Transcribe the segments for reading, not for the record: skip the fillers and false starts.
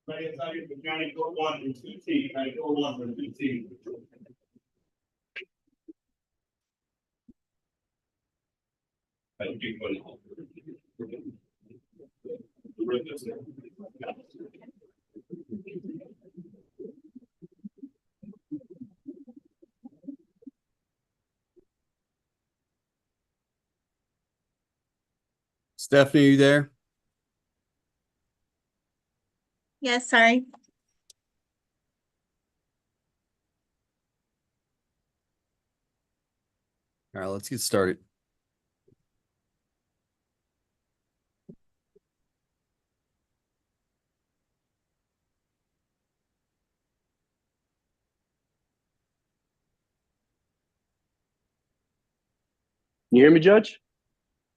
Right inside of the county court 1 and 2T, county court 1 and 2T. Thank you. Stephanie, are you there? Yes, sorry. All right, let's get started. Can you hear me, Judge?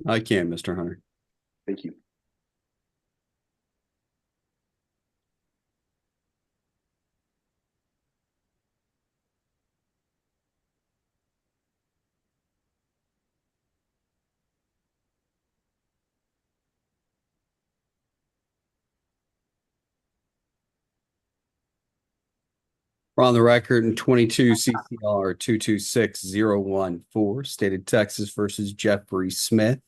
I can, Mr. Hunter. Thank you. We're on the record in 22 CCR 226014, State of Texas versus Jeffrey Smith.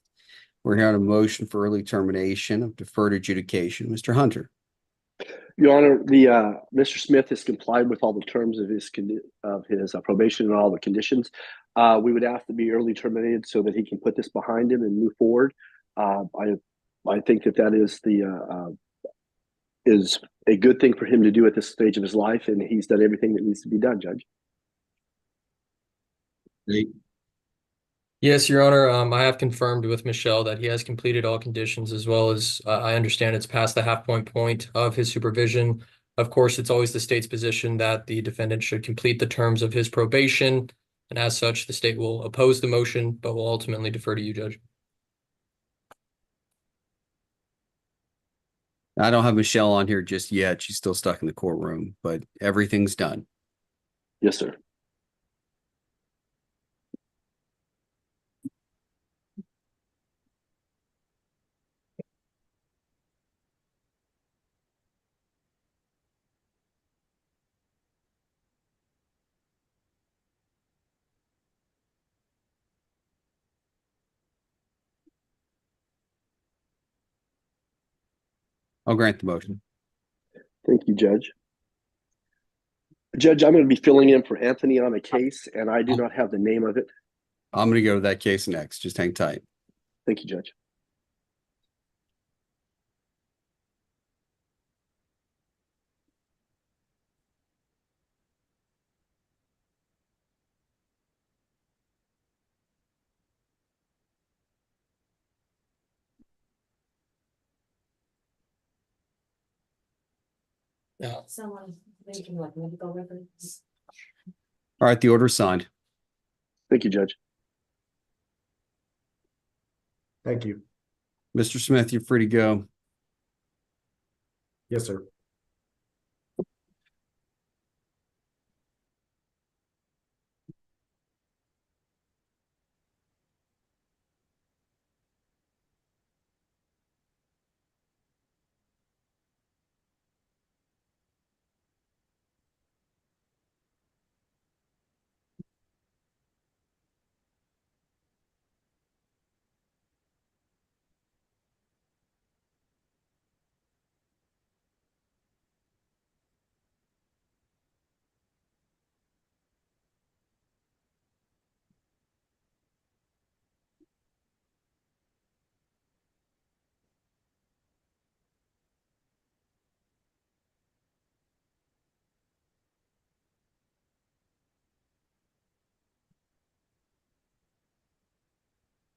We're here on a motion for early termination of deferred adjudication. Mr. Hunter. Your Honor, Mr. Smith has complied with all the terms of his probation and all the conditions. We would ask to be early terminated so that he can put this behind him and move forward. I think that is a good thing for him to do at this stage of his life, and he's done everything that needs to be done, Judge. Yes, Your Honor. I have confirmed with Michelle that he has completed all conditions, as well as I understand it's past the halfway point of his supervision. Of course, it's always the state's position that the defendant should complete the terms of his probation, and as such, the state will oppose the motion, but will ultimately defer to you, Judge. I don't have Michelle on here just yet. She's still stuck in the courtroom, but everything's done. Yes, sir. I'll grant the motion. Thank you, Judge. Judge, I'm going to be filling in for Anthony on a case, and I do not have the name of it. I'm going to go to that case next. Just hang tight. Thank you, Judge. Yeah. Someone making like medical records. All right, the order's signed. Thank you, Judge. Thank you. Mr. Smith, you're free to go. Yes, sir.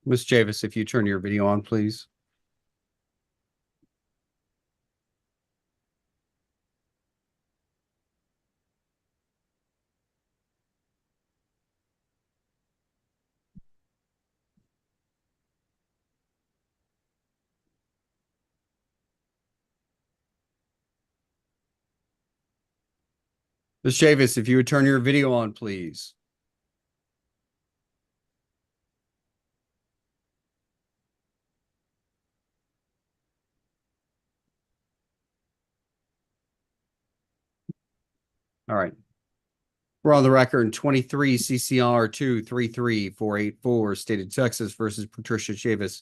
Ms. Javis, if you turn your video on, please. Ms. Javis, if you would turn your video on, please. All right. We're on the record in 23 CCR 233484, State of Texas versus Patricia Chavis.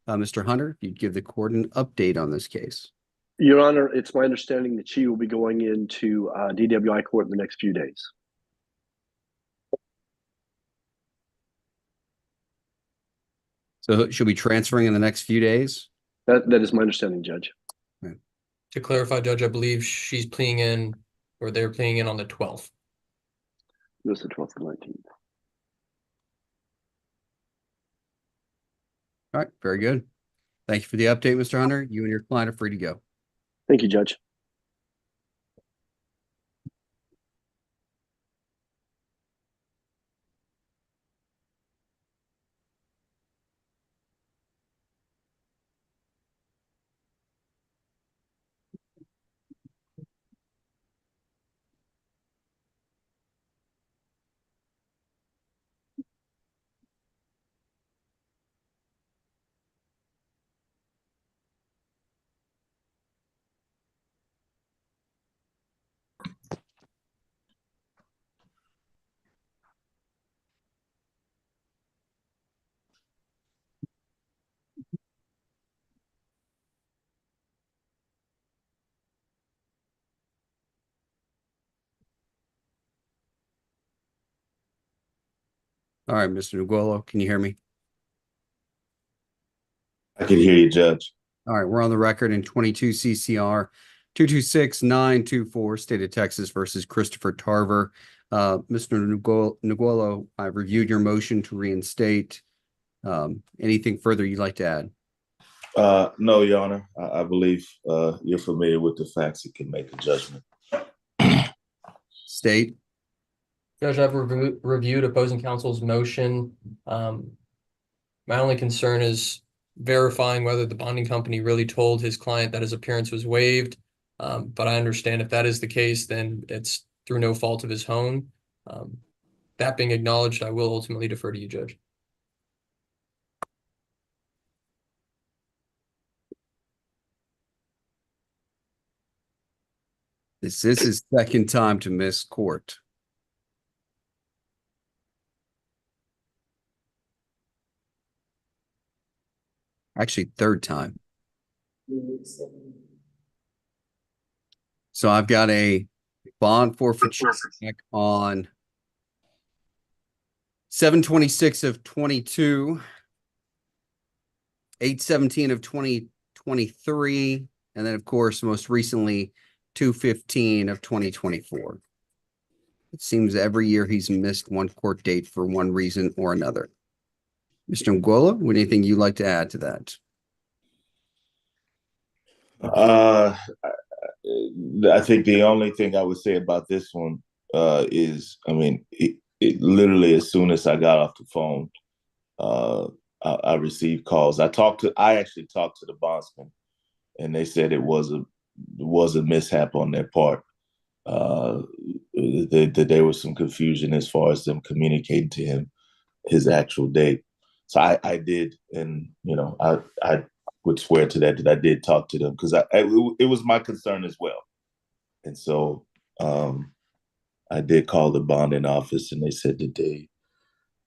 Mr. Hunter, if you'd give the court an update on this case. Your Honor, it's my understanding that she will be going into DWI court in the next few days. So she'll be transferring in the next few days? That is my understanding, Judge. To clarify, Judge, I believe she's pleading in, or they're pleading in on the 12th. It was the 12th and 19th. All right, very good. Thank you for the update, Mr. Hunter. You and your client are free to go. Thank you, Judge. All right, Mr. Nguolo, can you hear me? I can hear you, Judge. All right, we're on the record in 22 CCR 226924, State of Texas versus Christopher Tarver. Mr. Nguolo, I've reviewed your motion to reinstate. Anything further you'd like to add? No, Your Honor. I believe you're familiar with the facts and can make a judgment. State? Judge, I've reviewed opposing counsel's motion. My only concern is verifying whether the bonding company really told his client that his appearance was waived. But I understand if that is the case, then it's through no fault of his own. That being acknowledged, I will ultimately defer to you, Judge. This is his second time to miss court. Actually, third time. So I've got a bond forfeiture check on 7/26 of 22, 8/17 of 2023, and then of course, most recently, 2/15 of 2024. It seems every year he's missed one court date for one reason or another. Mr. Nguolo, would anything you'd like to add to that? I think the only thing I would say about this one is, I mean, it literally as soon as I got off the phone, I received calls. I actually talked to the bondsman, and they said it was a mishap on their part. That there was some confusion as far as them communicating to him his actual date. So I did, and I would swear to that I did talk to them because it was my concern as well. And so I did call the bonding office, and they said that they.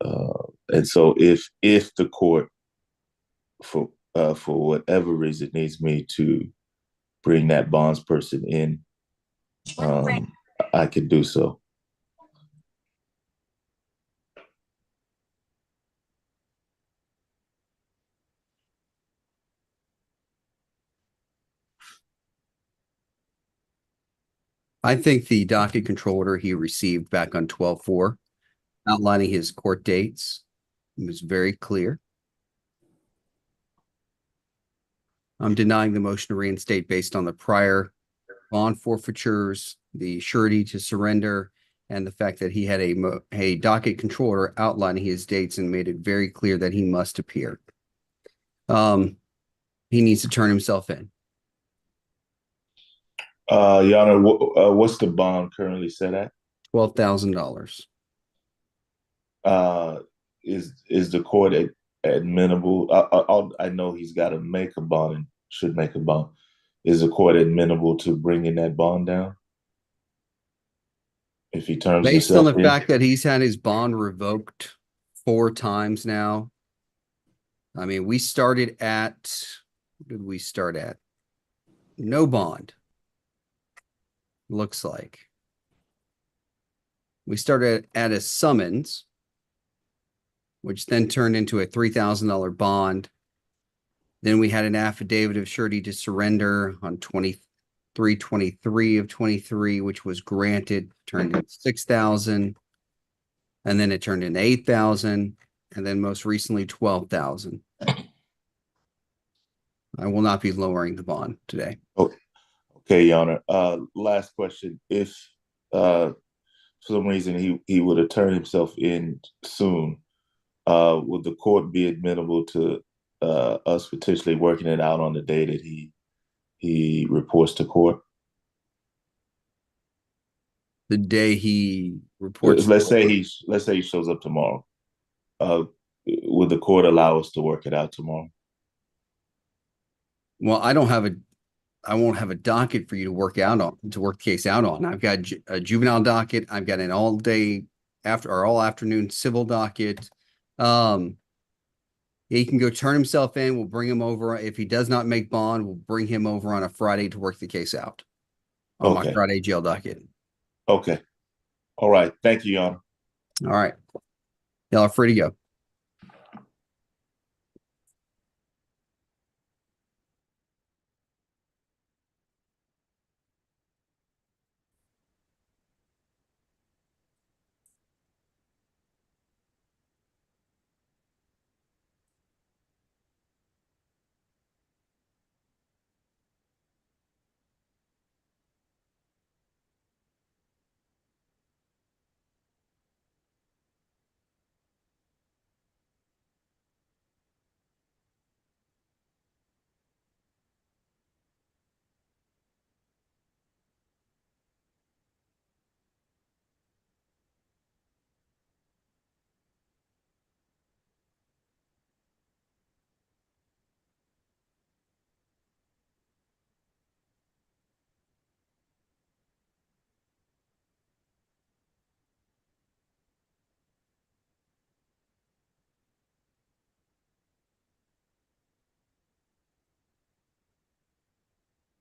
And so if the court, for whatever reason, needs me to bring that bonds person in, I could do so. I think the docket control order he received back on 12/4, outlining his court dates, was very clear. I'm denying the motion to reinstate based on the prior bond forfeitures, the surety to surrender, and the fact that he had a docket control order outlining his dates and made it very clear that he must appear. He needs to turn himself in. Your Honor, what's the bond currently set at? $12,000. Is the court admissible? I know he's got to make a bond and should make a bond. Is the court admissible to bringing that bond down? if he terms Based on himself the in. fact that he's had his bond revoked 4 times now. I mean, we started at, what did we start at? No bond. Looks like. We started at a summons, which then turned into a $3,000 bond. Then we had an affidavit of surety to surrender on 23/23 of 23, which was granted, turned into 6,000. And then it turned into 8,000. And then most recently 12,000. I will not be lowering the bond today. Okay, Your Honor. Last question. If for some reason he would have turned himself in soon, would the court be amenable to us potentially working it out on the day that he reports to court? The day he reports. Let's say he shows up tomorrow. Would the court allow us to work it out tomorrow? Well, I won't have a docket for you to work the case out on. I've got a juvenile docket. I've got an all afternoon civil docket. He can go turn himself in. We'll bring him over. If he does not make bond, we'll bring him over on a Friday to work the case out on my Friday jail docket. Okay. All right. Thank you, Your Honor. All right. Y'all are free to go.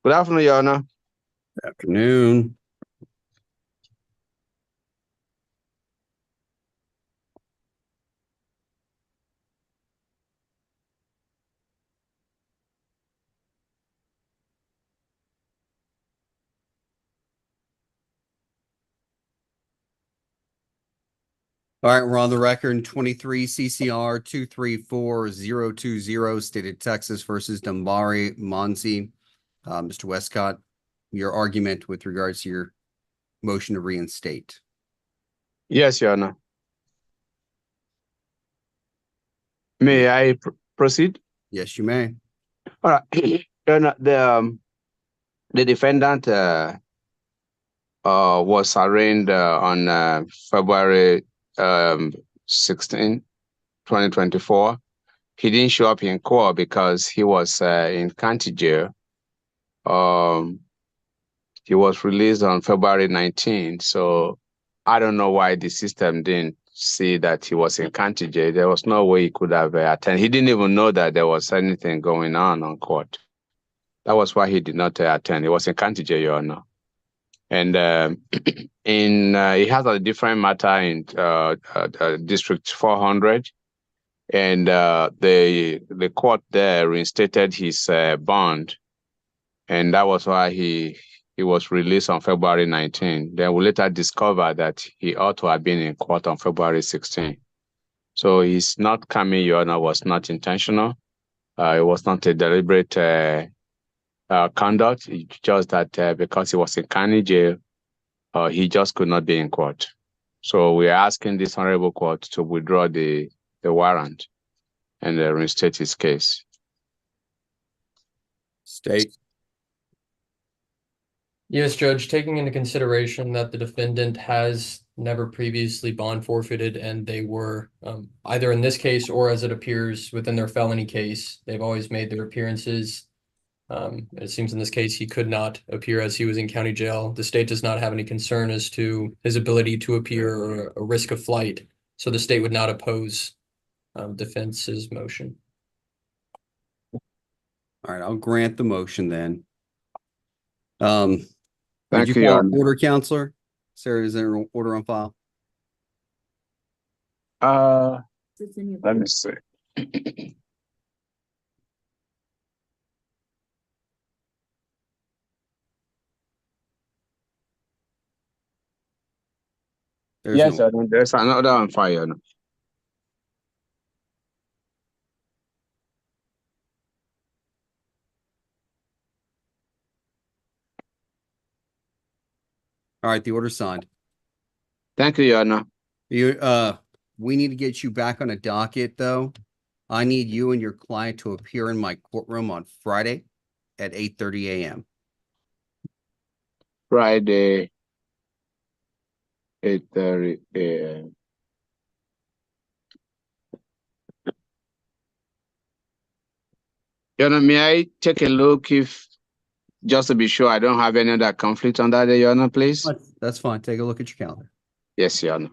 Good afternoon, Your Honor. Afternoon. All right, we're on the record. 23 CCR 234020, State of Texas versus Dambari Monzi. Mr. Westcott, your argument with regards to your motion to reinstate. Yes, Your Honor. May I proceed? Yes, you may. All right. Your Honor, the defendant was arraigned on February 16, 2024. He didn't show up in court because he was in county jail. He was released on February 19. So I don't know why the system didn't see that he was in county jail. There was no way he could have attended. He didn't even know that there was anything going on court. That was why he did not attend. He was in county jail, Your Honor. And he has a different matter in District 400. And the court there reinstated his bond. And that was why he was released on February 19. Then we later discovered that he ought to have been in court on February 16. So his not coming, Your Honor, was not intentional. It was not a deliberate conduct. It's just that because he was in county jail, he just could not be in court. So we are asking this honorable court to withdraw the warrant and reinstate his case. State. Yes, Judge, taking into consideration that the defendant has never previously bond forfeited and they were either in this case or as it appears within their felony case, they've always made their appearances It seems in this case he could not appear as he was in county jail. The state does not have any concern as to his ability to appear or a risk of flight, so the state would not oppose defense's motion. All right, I'll grant the motion then. Did Thank you you, Your call Honor. order, Counselor? Sarah, is there an order on file? Let me see. There's Yes, no. Your Honor, there's another on fire, Your Honor. All right, the order's signed. Thank you, Your Honor. We need to get you back on a docket, though. I need you and your client to appear in my courtroom on Friday at 8:30 a.m. Friday, 8:30 a.m. Your Honor, may I take a look if, just to be sure I don't have any other conflict on that day, Your Honor, please? That's fine. Take a look at your calendar. Yes, Your Honor.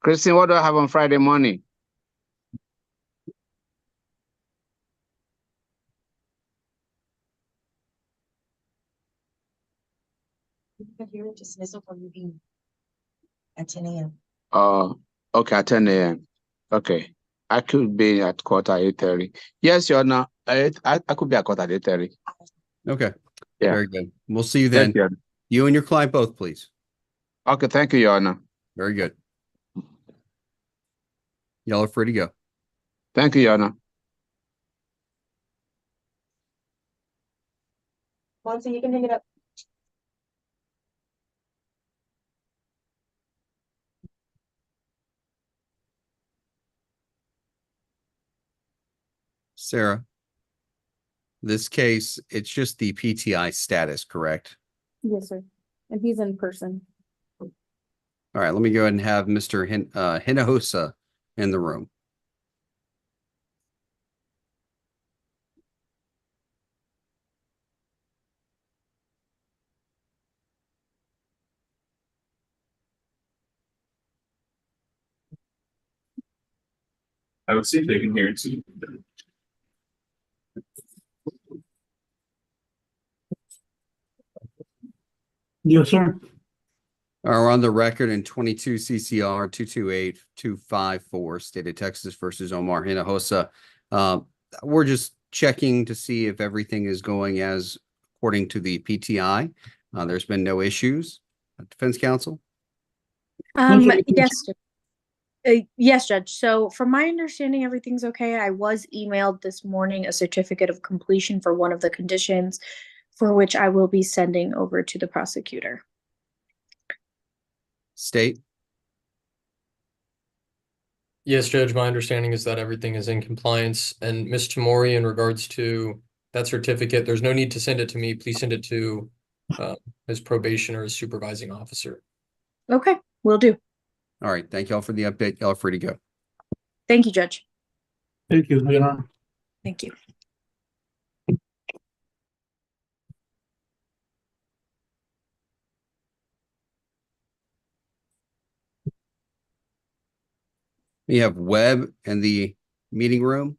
Christine, what do I have on Friday morning? Hearing dismissal for you being at 10 a.m. Okay, at 10 a.m. Okay. I could be at quarter 8:30. Yes, Your Honor. I could be at quarter 8:30. Okay. Yeah. Very good. We'll see you then. Thank you, Your Honor. You and your client both, please. Okay, thank you, Your Honor. Very good. Y'all are free to go. Thank you, Your Honor. Monty, you can hang it up. Sarah, this case, it's just the PTI status, correct? Yes, sir. And he's in person. All right, let me go ahead and have Mr. Hinojosa in the room. I would see if they can hear it too. Yes, sir. Are on the record in 22 CCR 228254, State of Texas versus Omar Hinojosa. We're just checking to see if everything is going as according to the PTI. There's been no issues. Defense counsel? Yes, yes, Judge. So from my understanding, everything's okay. I was emailed this morning a certificate of completion for one of the conditions, for which I will be sending over to the prosecutor. State? Yes, Judge, my understanding is that everything is in compliance. And Ms. Tamori, in regards to that certificate, there's no need to send it to me. Please send it to his probation or his supervising officer. Okay, will do. All right, thank y'all for the update. Y'all are free to go. Thank you, Judge. Thank you, Leonard. Thank you. We have Webb in the meeting room.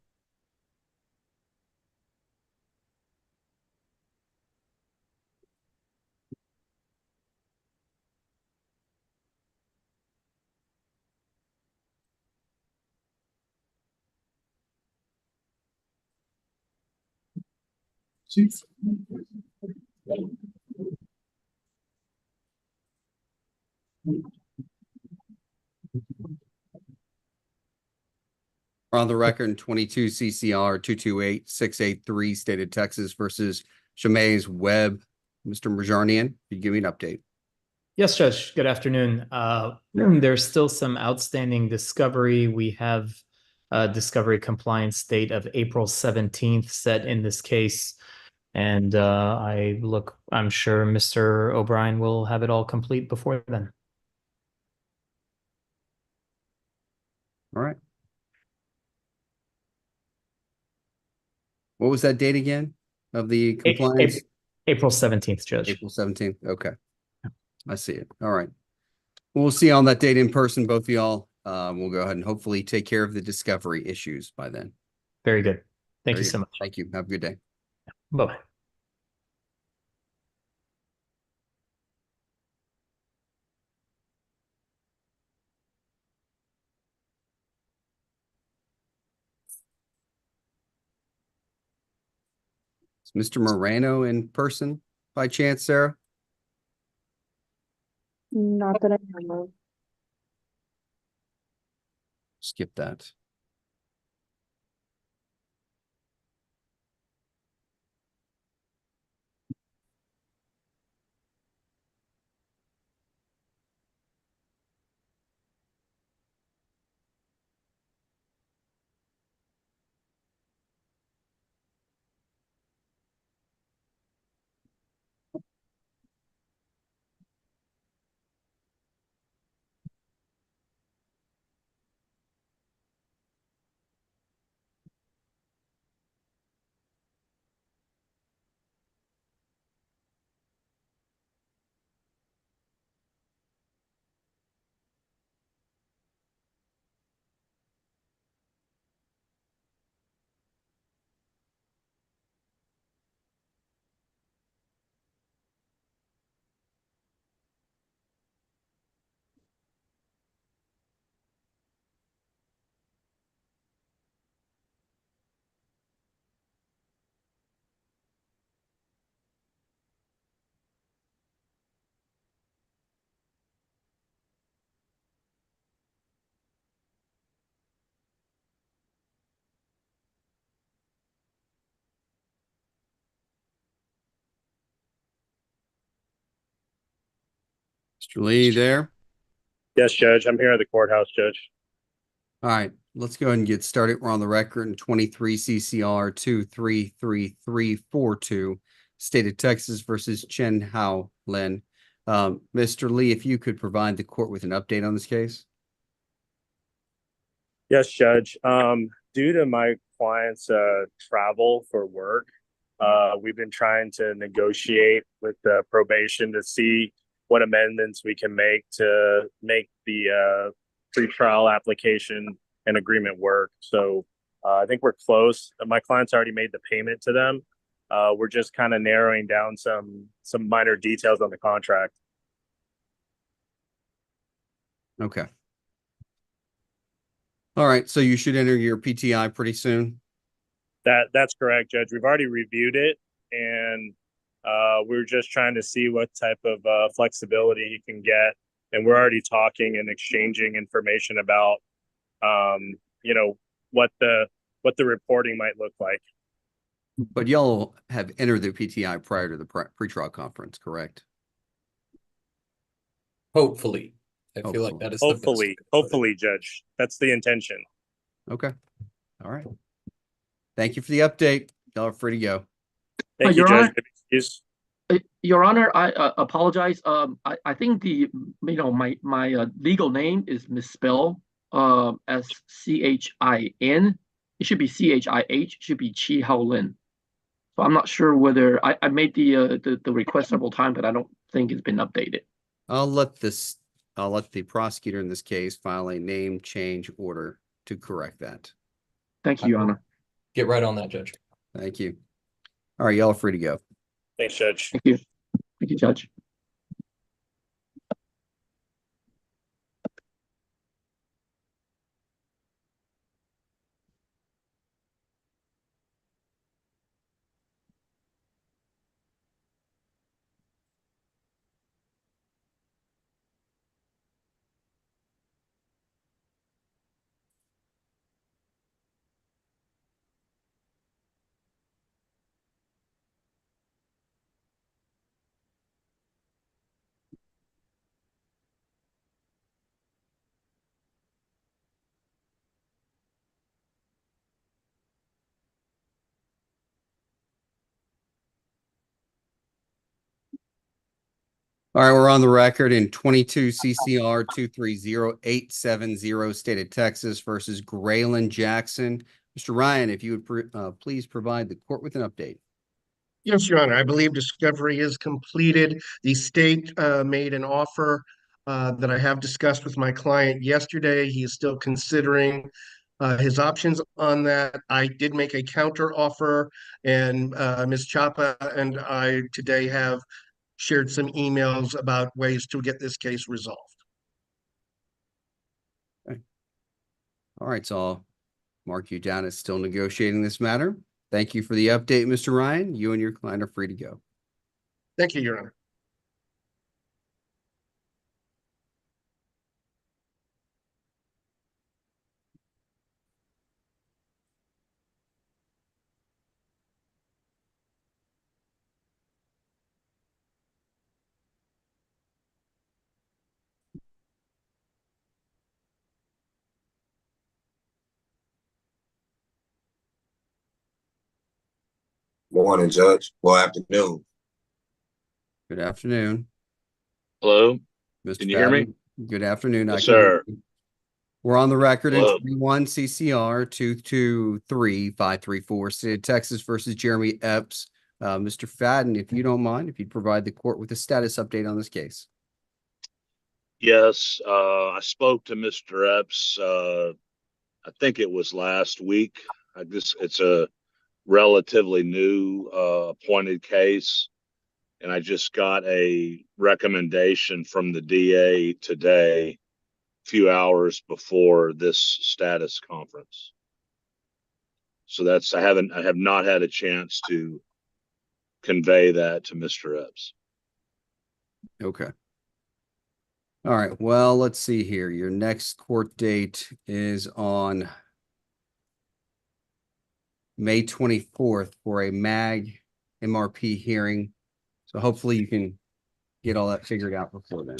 On the record in 22 CCR 228683, State of Texas versus Shamays Webb. Mr. Marjanian, you give me an update. Yes, Judge. Good afternoon. There's still some outstanding discovery. We have a discovery compliance date of April 17th set in this case. And I'm sure Mr. O'Brien will have it all complete before then. All right. What was that date again of the A- compliance? April 17th, Judge. April 17th. Okay. I see it. All right. We'll see you on that date in person, both of y'all. We'll go ahead and hopefully take care of the discovery issues by then. Very good. Thank Very you so good. much. Thank you. Have a good day. Bye-bye. Is Mr. Moreno in person by chance, Sarah? Not that I know of. Skip that. Mr. Lee there? Yes, Judge. I'm here at the courthouse, Judge. All right, let's go ahead and get started. We're on the record in 23 CCR 233342, State of Texas versus Chen Hao Lin. Mr. Lee, if you could provide the court with an update on this case. Yes, Judge. Due to my client's travel for work, we've been trying to negotiate with the probation to see what amendments we can make to make the pretrial application and agreement work. So I think we're close. My client's already made the payment to them. We're just kind of narrowing down some minor details on the contract. Okay. All right, so you should enter your PTI pretty soon. That's correct, Judge. We've already reviewed it, and we're just trying to see what type of flexibility he can get. And we're already talking and exchanging information about, what the reporting might look like. But y'all have entered the PTI prior to the pretrial conference, correct? Hopefully. I feel like Hopefully. that is the best way to put it. Hopefully, Judge. That's the intention. Okay. All right. Thank you for the update. Y'all are free to go. Thank you, Your Judge. Honor- Excuse. Your Honor, I apologize. I think my legal name is misspelled as CHIN. It should be CHIH. Should be Chi Hao Lin. So I'm not sure whether I made the request several times, but I don't think it's been updated. I'll let the prosecutor in this case file a name change order to correct that. Thank you, Your Honor. Get right on that, Judge. Thank you. All right, y'all are free to go. Thanks, Judge. Thank you. Thank you, Judge. All right, we're on the record in 22 CCR 230870, State of Texas versus Graylin Jackson Mr. Ryan, if you would please provide the court with an update. Yes, Your Honor. I believe discovery is completed. The state made an offer that I have discussed with my client yesterday. He is still considering his options on that. I did make a counter offer, and Ms. Chapa and I today have shared some emails about ways to get this case resolved. All right, so I'll mark you down as still negotiating this matter. Thank you for the update, Mr. Ryan. You and your client are free to go. Thank you, Your Honor. Morning, Judge. Well, afternoon. Good afternoon. Hello, Mr. can you hear me? Fadden. Good afternoon. I Yes, can hear sir. you. We're on the record in Hello. 21 CCR 223534, State of Texas versus Jeremy Epps. Mr. Fadden, if you don't mind, if you'd provide the court with a status update on this case. Yes, I spoke to Mr. Epps. I think it was last week. I guess it's a relatively new appointed case, and I just got a recommendation from the DA today, a few hours before this status conference. So I have not had a chance to convey that to Mr. Epps. Okay. All right. Well, let's see here. Your next court date is on May 24th for a MAG MRP hearing. So hopefully you can get all that figured out before then.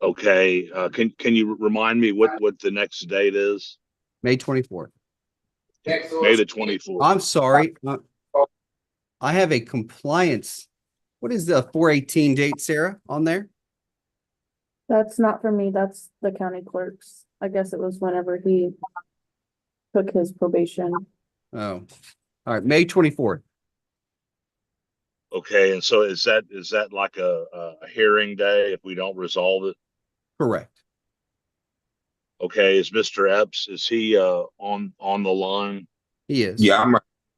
Okay. Can you remind me what the next date is? May 24th. May the 24th. I'm sorry. I have a compliance. What is the 418 date, Sarah, on there? That's not for me. That's the county clerk's. I guess it was whenever he took his probation. Oh, all right. May 24th. Okay, and so is that like a hearing day if we don't resolve it? Correct. Okay, is Mr. Epps, is he on the line? He is. Yeah,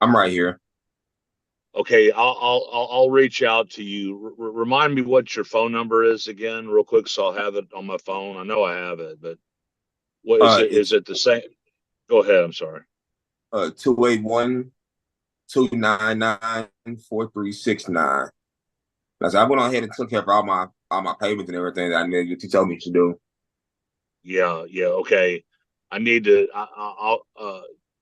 I'm right here. Okay, I'll reach out to you. Remind me what your phone number is again, real quick, so I'll have it on my phone. I know I have it, but what is it? Is it the same? Go ahead. I'm sorry. 281-299-4369. Now, so I went on ahead and took care of all my payments and everything that I needed to tell me to do. Yeah. Okay. I need to. I'll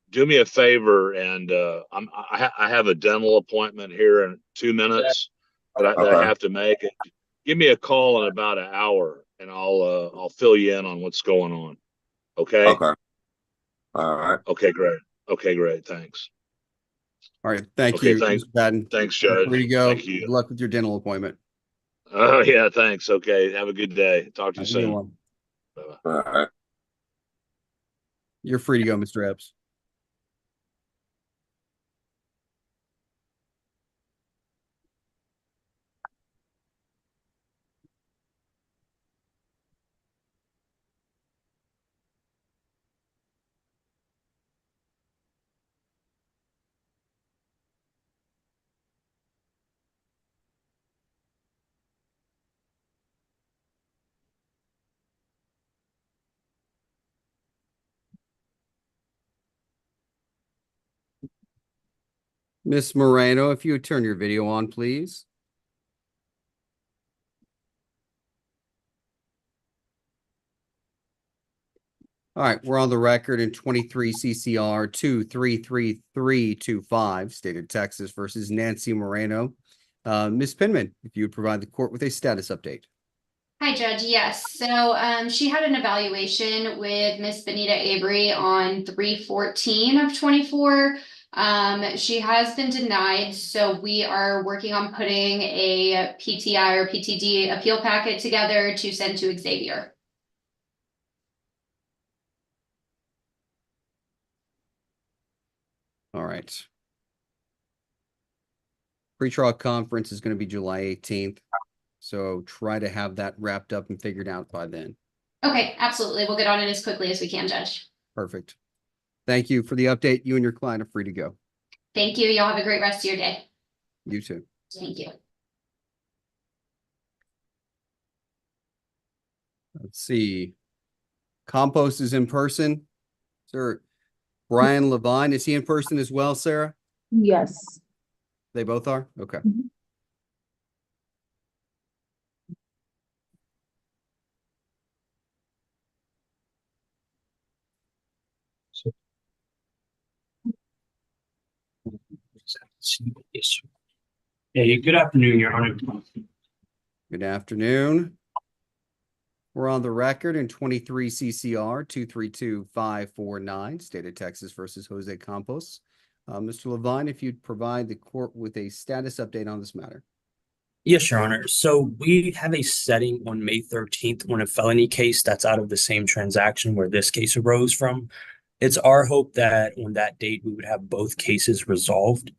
do me a favor, and I have a dental appointment here in 2 minutes that I have to make. Give me a call in about an hour, and I'll fill you in on what's going on. Okay. Okay. All right. Okay. Great. Okay. Great. Thanks. All right. Thank Okay, you, Mr. Fadden. Thanks, Judge. There you go. Thank you. Good luck with your dental appointment. Oh yeah. Thanks. Okay. Have a good day. Talk to you Have a good soon. one. Bye-bye. All right. You're free to go, Mr. Epps. Miss Moreno, if you would turn your video on, please. All right, we're on the record in 23 CCR 233325, State of Texas versus Nancy Moreno. Ms. Penman, if you would provide the court with a status update. Hi, Judge. Yes. So she had an evaluation with Miss Benita Avery on 3/14 of 24. She has been denied, so we are working on putting a PTI or PTD appeal packet together to send to Xavier. right. Pretrial conference is going to be July 18th. So try to have that wrapped up and figured out by then. Okay, absolutely. We'll get on it as quickly as we can, Judge. Perfect. Thank you for the update. You and your client are free to go. Thank you. Y'all have a great rest of your day. You too. Thank you. Let's see. Compost is in person. Sir, Brian Levine, is he in person as well, Sarah? Yes. They both are? Okay. Yes, sir. Hey, good afternoon, Your Honor. Good afternoon. We're on the record in 23 CCR 232549, State of Texas versus Jose Campos. Mr. Levine, if you'd provide the court with a status update on this matter. Yes, Your Honor. So we have a setting on May 13th on a felony case that's out of the same transaction where this case arose from. It's our hope that on that date we would have both cases resolved.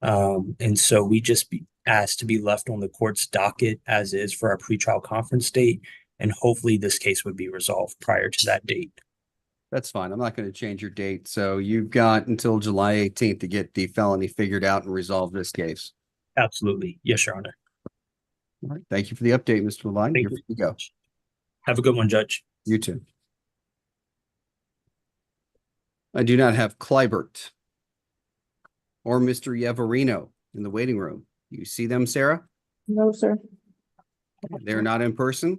And so we just be asked to be left on the court's docket as is for our pretrial conference date. And hopefully this case would be resolved prior to that date. That's fine. I'm not going to change your date. So you've got until July 18th to get the felony figured out and resolve this case. Absolutely. Yes, Your Honor. All right. Thank you for the update, Mr. Levine. Thank You're you. free to go. Have a good one, Judge. You too. I do not have Kleibert or Mr. Yavarino in the waiting room. You see them, Sarah? No, sir. They're not in person.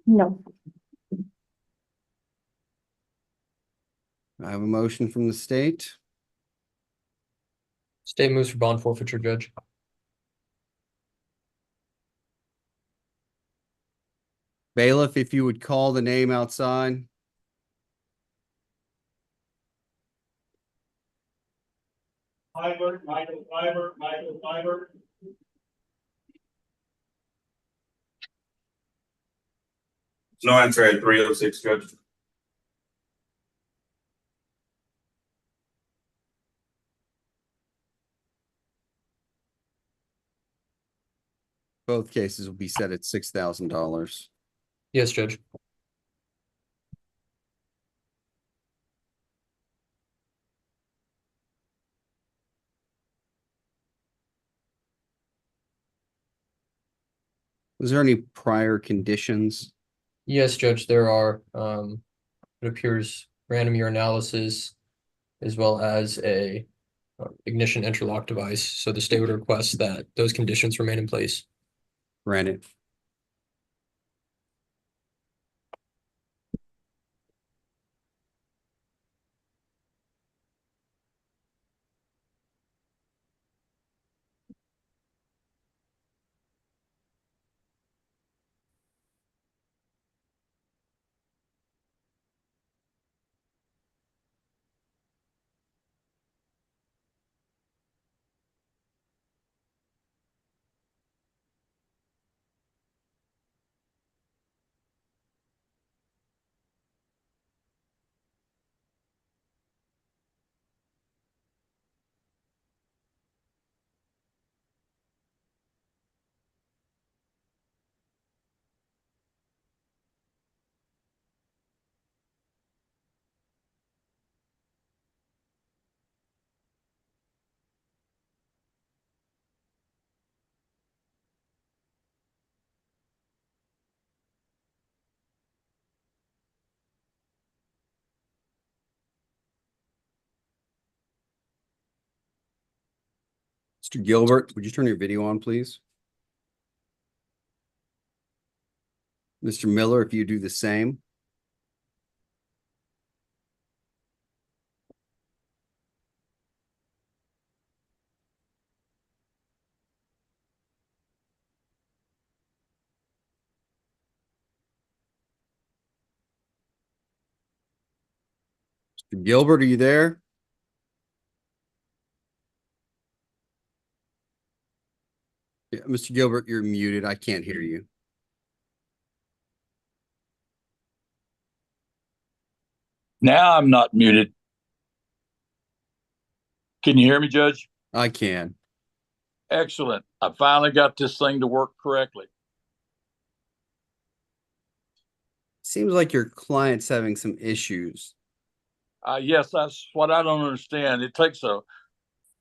No. I have a motion from the state. State moves for bond forfeiture, Judge. Bailiff, if you would call the name outside. Michael Fiber. No answer at 306, Judge. Both cases will be set at $6,000. Yes, Judge. Was there any prior conditions? Yes, Judge, there are. It appears random urinalysis as well as a ignition interlock device. So the state would request that those conditions remain in place. Granted. Mr. Gilbert, would you turn your video on, please? Mr. Miller, if you do the same. Mr. Gilbert, are you there? Yeah, Mr. Gilbert, you're muted. I can't hear you. Now I'm not muted. Can you hear me, Judge? I can. Excellent. I finally got this thing to work correctly. Seems like your client's having some issues. Yes, that's what I don't understand.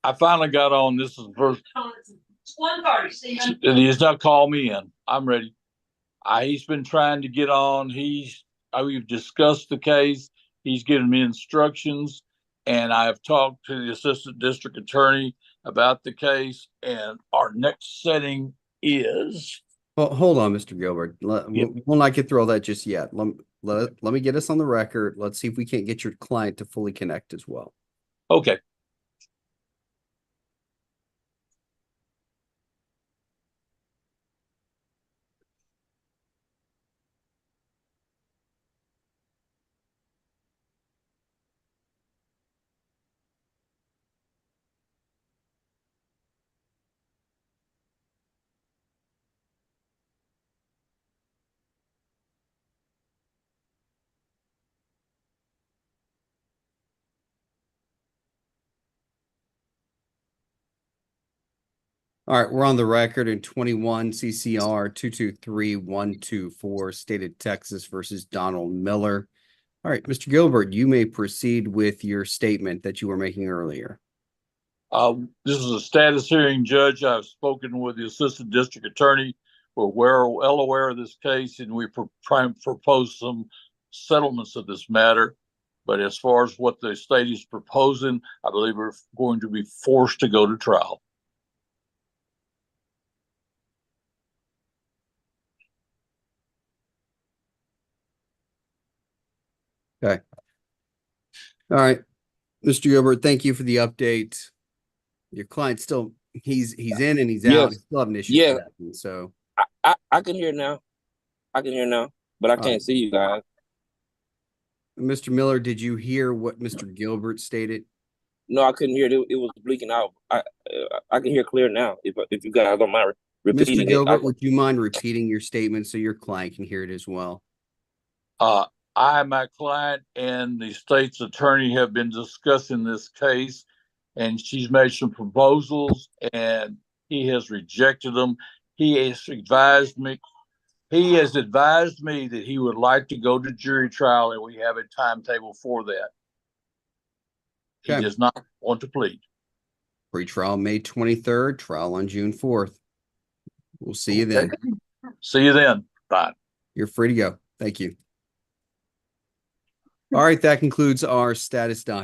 I finally got on. This is the first. It's one party, see. And he's not called me in. I'm ready. He's been trying to get on. We've discussed the case. He's given me instructions, and I have talked to the assistant district attorney about the case. And our next setting is. Well, hold on, Mr. Gilbert. We'll not get through all that just yet. Let me get us on the record. Let's see if we can't get your client to fully connect as well. Okay. All right, we're on the record in 21 CCR 223124, State of Texas versus Donald Miller. All right, Mr. Gilbert, you may proceed with your statement that you were making earlier. This is a status hearing, Judge. I've spoken with the assistant district attorney. We're well aware of this case, and we try and propose some settlements of this matter. But as far as what the state is proposing, I believe we're going to be forced to go to trial. Okay. All right, Mr. Gilbert, thank you for the update. Your client still, he's in and he's out. Yes. He's still having issues. Yeah. Connecting, so I can hear now. I can hear now, but I can't see you guys. Mr. Miller, did you hear what Mr. Gilbert stated? No, I couldn't hear it. It was blinking out. I can hear clear now. If you guys don't mind repeating Mr. it. Gilbert, would you mind repeating your statement so your client can hear it as well? My client and the state's attorney have been discussing this case, and she's made some proposals, and he has rejected them. He has advised me that he would like to go to jury trial, and we have a timetable for that. He does not want to plead. Pre-trial May 23rd, trial on June 4th. We'll see you then. See you then. Bye. You're free to go. Thank you. All right, that concludes our status document.